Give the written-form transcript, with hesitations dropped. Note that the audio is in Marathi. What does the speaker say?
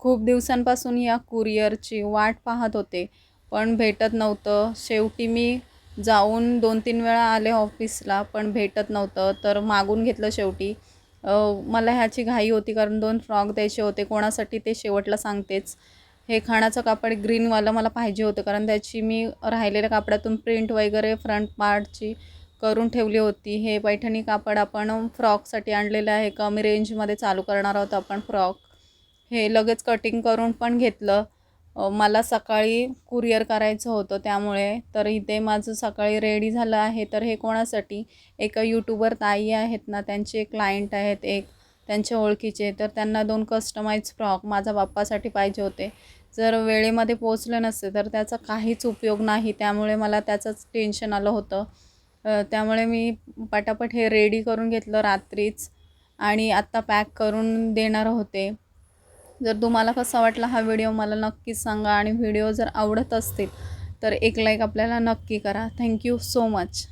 खूप दिवसांपासून या कुरिअरची वाट पाहत होते, पण भेटत नव्हतं. शेवटी मी जाऊन 2-3 वेळा आले ऑफिसला, पण भेटत नव्हतं. तर मागून घेतलं शेवटी. मला ह्याची घाई होती कारण 2 फ्रॉक द्यायचे होते. कोणासाठी ते शेवटला सांगतेच. हे खाणाचं कापड ग्रीनवालं मला पाहिजे होतं कारण त्याची मी राहिलेल्या कापडातून प्रिंट वगैरे फ्रंट पार्टची करून ठेवली होती. हे पैठणी कापड आपण फ्रॉकसाठी आणलेलं आहे. कमी रेंजमध्ये चालू करणार आहोत आपण फ्रॉक. हे लगेच कटिंग करून पण घेतलं. मला सकाळी कुरिअर करायचं होतं त्यामुळे. तर इथे माझं सकाळी रेडी झालं आहे. तर हे कोणासाठी, एका यूट्यूबर ताई आहेत ना, त्यांचे क्लायंट आहेत एक त्यांच्या ओळखीचे. तर त्यांना 2 कस्टमाइज फ्रॉक माझ्या बाप्पासाठी पाहिजे होते. जर वेळेमध्ये पोहोचले नसते तर त्याचा काहीच उपयोग नाही. त्यामुळे मला त्याचंच टेन्शन आलं होतं. त्यामुळे मी पटापट हे रेडी करून घेतलं रात्रीच आणि आत्ता पॅक करून देणार होते. जर तुम्हाला कसा वाटला हा व्हिडिओ मला नक्कीच सांगा आणि व्हिडिओ जर आवडत असतील तर एक लाईक आपल्याला नक्की करा. Thank you so much.